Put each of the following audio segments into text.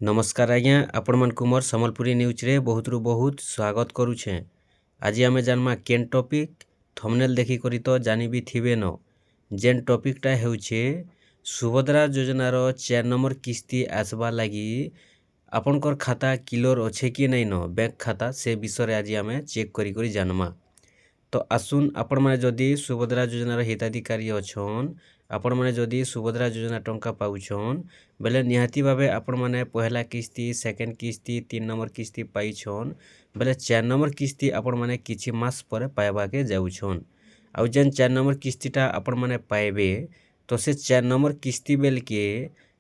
नमस्कार आज्ञा आपण मानकु मोर संबलपुरी न्यूज रे बहुत रु बहुत स्वागत करुछे। आज आमे जानमा केन टॉपिक थंबनेल देखि करी तो जानि भी थिबे न जेन टॉपिकटा हेउछे सुभद्रा योजना रो 4 नंबर किस्ती आसबा लागि आपनकर खाता क्लियर अच्छे कि नहीं न बैंक खाता से विषय रे आज आमे चेक करी करी जानमा। तो आसुन आपण माने जदि सुभद्रा योजनार हिताधिकारी अछन आपण माने जदि सुभद्रा योजना टंका पाउछन बेले निहाती भावे आपण माने पहला किस्ती सेकेंड किस्ती 3 नंबर किस्ती पाइछन बेले 4 नंबर किस्ती आपण माने किछि मास पर पाइबा के जाउछन। आउ जेन 4 नंबर किस्तीटा आपण माने पाइबे तो से 4 नंबर किस्ती बेल के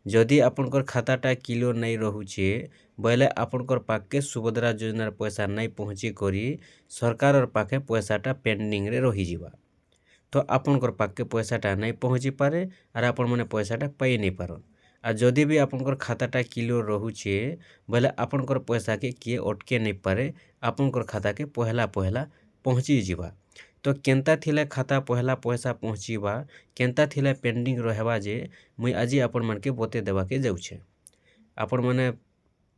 जदि आपनकर खाताटा क्लियर नहीं रहुछे बोले आपनकर पाके सुभद्रा योजनार पैसा नहीं पहुँची करी सरकार पाखे पैसाटा पेंडिंग रे रही जिबा। तो आपनकर पाके पैसाटा नहीं पहुँची पारे और आपण माने पैसाटा पाई नहीं पारन। आ जदि भी आपनकर खाताटा क्लियर रहुछे बोले आपनकर पैसा के किए अटके नहीं पारे आपनकर खाता के पहला पहला पहुँची जिबा। तो केनता थिले खाता पहला पैसा पहुँचीबा केनता थिले पेंडिंग रहबा जे मुई आज आपण मान के बते देवा के जाउछे। आपण माने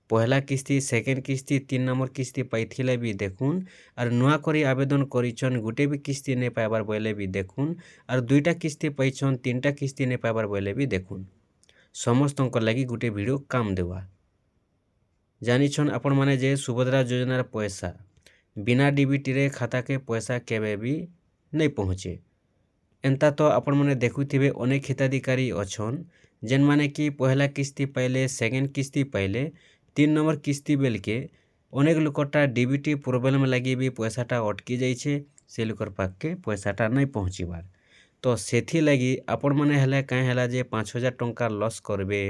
पहला किस्ती सेकेंड किस्ती 3 नंबर किस्ती पाइथिले भी देखुन और नुआ करी आवेदन करिछन गुटे भी किस्ती नहीं पाइबार बोले भी देखुन और दुईटा किस्ती पाइछन 3टा किस्ती नहीं पाइबार बोले भी देखुन समस्तंकर लागि गुटे वीडियो काम देवा। जानिछन आपण माने जे सुभद्रा योजनार पैसा बिना डीबीटी रे खाता के पैसा केबे भी नहीं पहुँचे। एंता तो आपण माने देखुथिबे अनेक हिताधिकारी अछन जेन माने कि पहला किस्ती पाइले सेकेंड किस्ती पाइले 3 नंबर किस्ती बेल के अनेक लोकटा डीबीटी प्रोब्लेम लगी भी पैसाटा अटकी जाइछे से लोकर पाक के पैसाटा नहीं पहुँचीबार। तो सेथि लगी आपण माने हेले काहे हला जे 5000 टंका लॉस करबे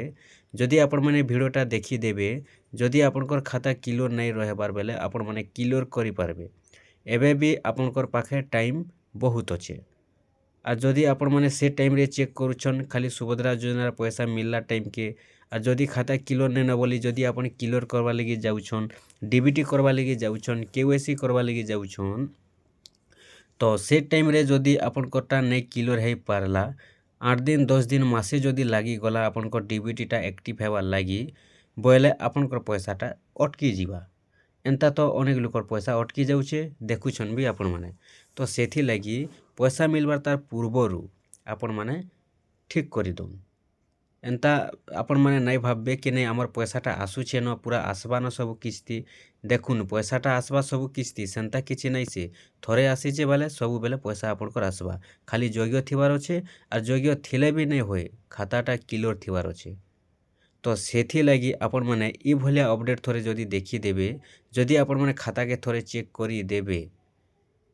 जदि आपण माने वीडियोटा देखि देबे जदि आपनकर खाता क्लियर नहीं रहबार बेले आपण माने क्लियर करि पारबे। एबे भी आपनकर पाखे टाइम बहुत अच्छे आ जदि आपण माने से टाइम रे चेक करूछन खाली सुभद्रा योजनार पैसा मिलला टाइम के आ जदि खाता क्लियर नहीं न बोली जदि आपण क्लियर करवा लगी जाउछन डीबीटी करवा लगी जाउछन केवाईसी करवा लगी जाउछन तो से टाइम रे जदि आपनकरटा नहीं क्लियर है पारला 8 दिन 10 दिन मासे जदि लागी गला आपनकर डीबीटीटा एक्टिव हेबार लागी बोले आपनकर पैसाटा अटकी जिबा। एंता तो अनेक लोकर पैसा अटकी जाउछे देखुछन भी आपण माने। तो सेथि लगी पैसा मिलबार तार पूर्वरु आपण माने ठीक करि दउन। एंता आपण माने नहीं भाबबे कि नहीं आमर पैसाटा आसुछे न पूरा आसबा न सब किस्ती देखुन पैसाटा आसबा सब किस्ती सेंता किछि नहीं से थोड़े आसीचे बेले सब बेले पैसा आपनकर आसबा खाली योग्य थिबार अच्छे और योग्य थिले भी नहीं होए खाताटा क्लियर थिबार अच्छे। तो सेथि लगी आपण माने ई भलिया अपडेट थोड़े जदि देखि देबे जदि आपण माने खाता के थोड़े चेक करी देबे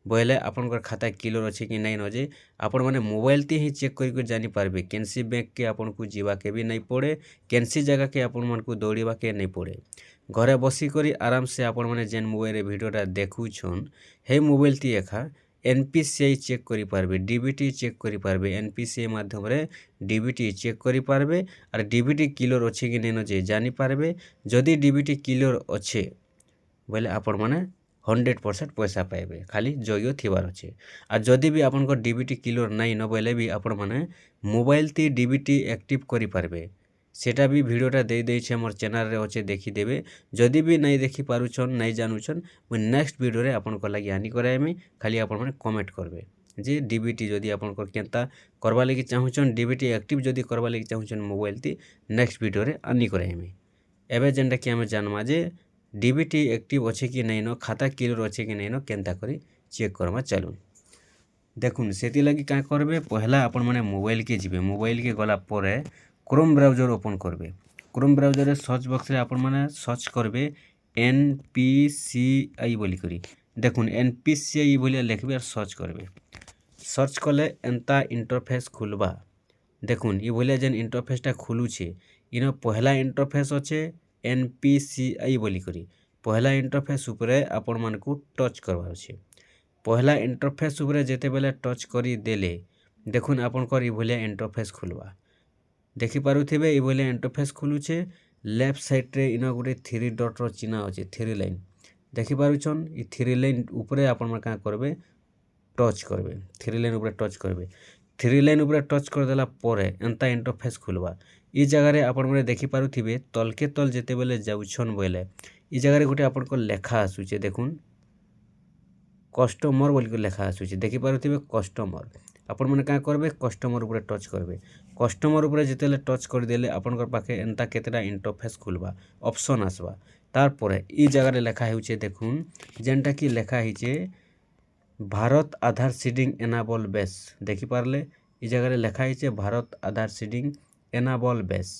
बोले आपनकर खाता क्लियर अच्छे कि नहीं न जे आपण माने मोबाइल ते ही चेक करी जानी पारबे केनसी बैंक के आपन को जीवा के भी नहीं पड़े केनसी जगह के आपण मान को दौड़ीबा के नहीं पड़े घरे बसी करी आराम से आपण माने जेन मोबाइल रे वीडियोटा देखुछन हे मोबाइल ती एखा एनपीसीआई चेक करी पारबे डीबीटी चेक करी पारबे एनपीसीआई माध्यम रे डीबीटी चेक करी पारबे और डीबीटी क्लियर अच्छे कि नहीं न जे जानी पारबे जदि डीबीटी क्लियर अच्छे बोले आपण माने 100% पैसा पाइबे खाली जोयो थिबार अच्छे। आ जदि भी आपनकर डीबीटी क्लियर नहीं न बोले भी आपण माने मोबाइल ती डीबीटी एक्टिव करी पारबे सेटा भी वीडियोटा दे देइछे हमर चैनल रे अच्छे देखि देबे जदि भी नहीं देखि पारुछन नहीं जानुछन मु नेक्स्ट वीडियो रे आपनकर लागि आनी कराइमी खाली आपण माने कमेंट करबे जे डीबीटी जदि आपनकर केनता करबा लागि चाहुछन डीबीटी एक्टिव जदि करबा लागि चाहुछन मोबाइल ती नेक्स्ट वीडियो रे आनी कराइमी। एबे जेनटा कि हम जानमा जे डीबीटी एक्टिव अच्छे कि नहीं न खाता क्लियर अच्छे कि नहीं न केनता करी चेक करमा चलुन। देखुन सेति लगी का करबे पहला आपण माने मोबाइल के जिबे मोबाइल के गला परे क्रोम ब्राउजर ओपन करबे क्रोम ब्राउजर रे सर्च बॉक्स रे आपण माने सर्च करबे एनपीसीआई बोली करी देखुन एनपीसीआई बोली लिखबे और सर्च करबे सर्च कले एंता इंटरफेस खुलबा देखुन ई बोले जेन इंटरफेसटा खुलुछे इनो पहला इंटरफेस अच्छे एनपीसीआई बोली करी पहला इंटरफेस उपरे आपण मान को टच करबार अछि पहला इंटरफेस उपरे जेते बेले टच करी देले देखुन आपनकर ई भलिया इंटरफेस खुलबा देखि पारुथिबे ई भलिया इंटरफेस खुलुछे लेफ्ट साइड रे इना गुटे 3 डॉट रो चिन्ह अछि 3 लाइन देखि पारुछन ई 3 लाइन उपरे आपण मान का करबे टच करबे 3 लाइन उपरे टच करबे 3 लाइन उपरे टच कर देला परे एंता इंटरफेस खुलबा ଇ ଜାଗାରେ ଆପଣମାନେ ଦେଖିପାରୁଥିବେ ତଲ୍କେ ତଲ୍ ଯେତେବେଲେ ଯାଉଛନ୍ ବୋଇଲେ ଇ ଜାଗାରେ ଗୋଟେ ଆପଣଙ୍କର ଲେଖା ଆସୁଛେ ଦେଖୁନ୍ କଷ୍ଟମର ବୋଲିକି ଲେଖା ଆସୁଛେ ଦେଖିପାରୁଥିବେ କଷ୍ଟମର ଆପଣମାନେ କାଁ করবে কষ্টমর উপরে টচ করবে কষ্টমর উপরে যেতেলে টচ କରିଦେଲେ ଆପଣଙ୍କର ପାଖେ ଏନ୍ତା କେତେଟା ଇଣ୍ଟରଫେସ୍ ଖୁଲ୍ବା ଅପସନ୍ ଆସ୍ବା ତାରପରେ ଇ ଜାଗାରେ ଲେଖା ହେଉଛେ ଦେଖୁନ୍ ଯେନ୍ଟା କି ଲେଖା ହେଇଛେ ଭାରତ ଆଧାର ସିଡ଼ିଂ ଏନାବଲ୍ ବେସ୍ ଦେଖିପାରିଲେ ଇ ଜାଗାରେ ଲେଖା ହେଇଛେ ଭାରତ ଆଧାର ସିଡ଼ିଂ ଏନାବଲ୍ ବେସ୍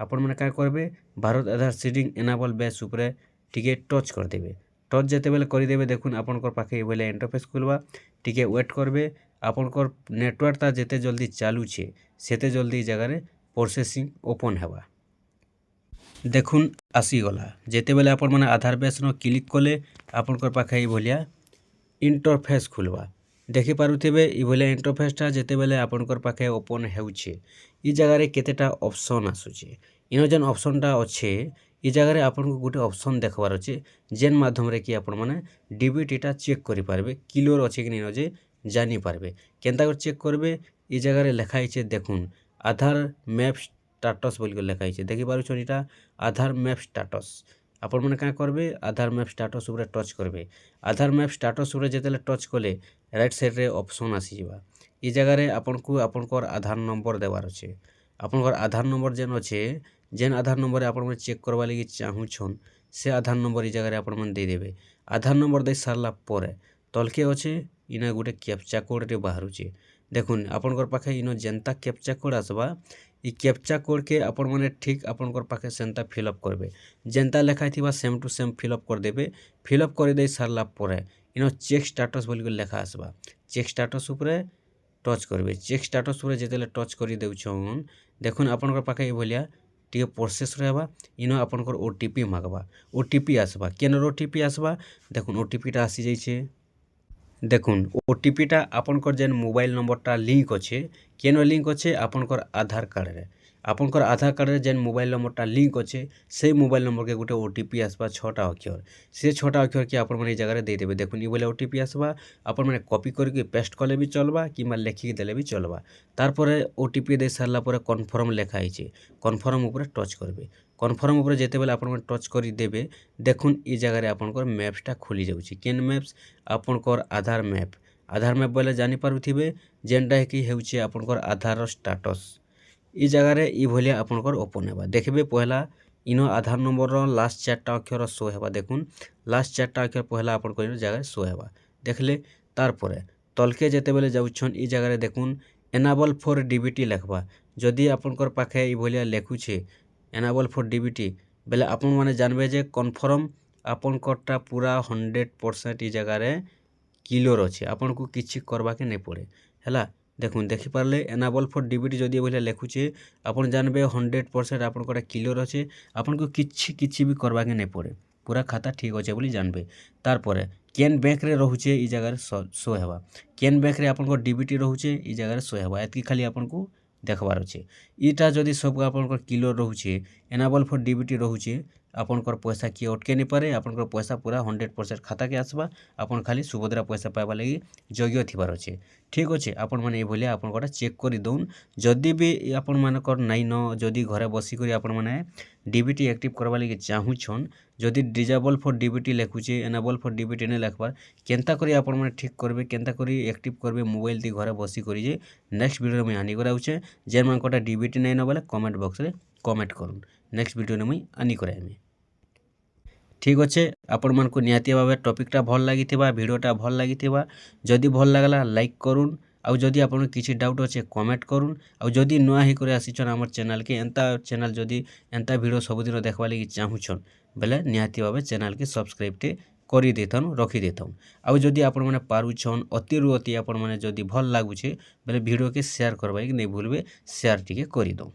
ଆପଣମାନେ କାଁ করবে ଭାରତ ଆଧାର ସିଡ଼ିଂ ଏନାବଲ୍ ବେସ୍ ଉପରେ ଟିକେ ଟଚ୍ କରିଦେବେ ଟଚ୍ ଯେତେବେଲେ କରିଦେବେ দেখুন ଆପଣଙ୍କର ପାଖେ ଏଇଭଳିଆ ଇଣ୍ଟରଫେସ୍ ଖୁଲ୍ବା ଟିକେ ୱେଟ୍ করবে ଆପଣଙ୍କର ନେଟୱାର୍କଟା ଯେତେ ଜଲ୍ଦି ଚାଲୁଛେ ସେତେ ଜଲ୍ଦି ଇ ଜାଗାରେ ପ୍ରୋସେସିଂ ଓପନ୍ ହେବା দেখুন আসিগলা যেতেবেলে আপনার আধার বেস্ন ক্লিক কলে আপনার পাখে এইভাবে ইন্টরফেস খুলবা দেখিপারে এইভাবে ইন্টরফেসটা যেতেবেলে আপনার পাখে ওপন হেউছে ই জায়গায় কেতেটা অপসন আসুছে ইন যেন অপসনটা অছে ই জায়গায় আপনার গোটে অপসন দেখবার অছে যেন মাধ্যমে কি আপনার ডিবিটিটা চেক করে পারবে ক্লিয়র অছে কি যে জানিপারবে কেনতা করে চেক করবে ই জায়গায় লেখা হয়েছে দেখুন আধার ম্যাপ স্টাটস বলি লেখা হয়েছে দেখিপারুছন এটা আধার ম্যাপ স্টাটস আপনার কাঁ করবে আধার ম্যাপ স্টাটস উপরে টচ করবে আধার ম্যাপ স্টাটস উপরে যেতেলে টচ কলে রাইট সাইড্রে অপসন আসিযা ই জায়গায় আপনার আধার নম্বর দেওয়ার অছে আপনার আধার নম্বর যেন অছে যেন আধার নম্বরে আপনার চেক করবা লাগি চাহুছন সে আধার নম্বর ই জায়গায় আপনার দেইদেবে আধার নম্বর দিয়ে সারলা পরে তলকে অছে ইনা গোটে ক্যাপচা কোডটে বাহারুছে দেখুন আপনার পাখে ইনো যেনতা ক্যাপচা কোড আসবা ই ক্যাপচা কোডকে আপনার ঠিক আপনার পাখে সেন্তা ফিল আপ করবে যেনতা লেখা থিবা same to same fill up করে দেবে ফিল আপ করে দিয়ে সারলা পরে ইনো চেক স্টাটস বলি লেখা আসবা চেক স্টাটস উপরে টচ করবে চেক স্টাটস উপরে যেতেলে টচ করে দেউছন দেখুন আপনার পাখে এইভাবে টিকে প্रोसेस रहबा इनो आपनकर ओटीपी मागबा ओटीपी आसबा केनर ओटीपी आसबा देखुन ओटीपीटा आसी जाइछे देखुन ओटीपीटा आपनकर जेन मोबाइल नंबरटा लिंक अच्छे केन लिंक अच्छे आपनकर आधार कार्ड रे आपनकर आधार कार्ड रे जेन मोबाइल नंबरटा लिंक अच्छे से मोबाइल नंबर के गोटे ओटीपी आसबा 6टा अक्षर से 6टा अक्षर के आपन माने जगह दे देबे देखुन ई बोले ओटीपी आसबा आपन माने कॉपी करके पेस्ट कले भी चलबा किमा लेखि देले भी चलबा तारपरे ओटीपी दे सारला परे कन्फर्म लेखा आइछे कन्फर्म ऊपर टच करबे कन्फर्म ऊपर जेते बेले आपन टच करी देबे देखुन ई जगह रे आपनकर मैप्सटा खुली जाउछि केन मैप्स आपनकर आधार मैप बोले जानि पारुथिबे जेनटा कि हेउछि आपनकर आधार स्टाटस इ जगह रे इ भलिया आपनकर ओपन हेबा देखबे पहला इनो आधार नंबर रो लास्ट 4टा अक्षर शो हेबा देखुन लास्ट 4टा अक्षर पहला आपनकर जगह शो हेबा देखले तारपरे तलके जेते बेले जाउछन इ जगह रे देखुन एनाबल फॉर डीबीटी लिखबा जदि आपनकर पाखे इ भलिया लेखुछे एनाबल फॉर डीबीटी बेले आपन माने जानबे जे कन्फर्म आपनकरटा पूरा 100% इ जगह रे क्लियर अच्छे आपन को किछि करबा के नहीं पड़े हैला देखुन देखि पारले एनाबल फॉर डीबीटी जदि बोले लेखुचे आपन जानबे 100% आपन कोटा क्लियर अच्छे आपन को किछि भी करबा के नहीं पड़े पूरा खाता ठीक अच्छे बोली जानबे तारपरे केन बैंक रे रहुचे इ जगह रे शो हेबा केन बैंक रे आपन को डीबीटी रहुचे इ जगह रे शो हेबा एतकी खाली आपन को देखबार अच्छे इटा जदि सब आपन को क्लियर रहुचे एनाबल फॉर डीबीटी रहुचे आपनकर पैसा किए अटके नहीं पारे आपनकर पैसा पूरा 100% खाता के आसबा आपन खाली सुभद्रा पैसा पाइबा लगी योग्य थिबार अच्छे ठीक अच्छे आपण मैंने ये आपन चेक कर दौन जदि भी आपण मानकर नाई न जदि घरे बसिक आपण मैंने डीबीटी एक्टिव करवा लगी चाहूछन जदि डिजेबल फॉर डीबीटी लिखुचे एनेबल फॉर डीबीटी नहीं लिखबार केनता करी आपण मैंने ठीक करबे केनता करी एक्टिव करबे मोबाइल दी घरे बसी करी जे नेक्स्ट वीडियो में आनी कराउछे जेन मानकटा डीबीटी नहीं न बोले कमेंट बॉक्स रे कमेंट करूँ नेक्स्ट वीडियो में आनी कराइमी ठीक अच्छे आपण मन को निहाती भाव टॉपिकटा भल लगी वीडियोटा भल लगी जदि भल लगला लाइक करूँ आउ जदि आपन किसी डाउट अच्छे कमेंट करूँ आउ जदि नुआ ही करे आसीछन हमर चैनल के एंता चैनल जदि एंता वीडियो सबुदिन देखबा लगी चाहूछन बेले निहाती भाव चैनल के सब्सक्राइब टे करी देथन रखी देथन आउ जदि आपण माने पारुछन अति रु अति आपण माने जदि भल लागुछे बेले वीडियो के शेयर करबा कि नहीं भूलबे शेयर टिके करी दो।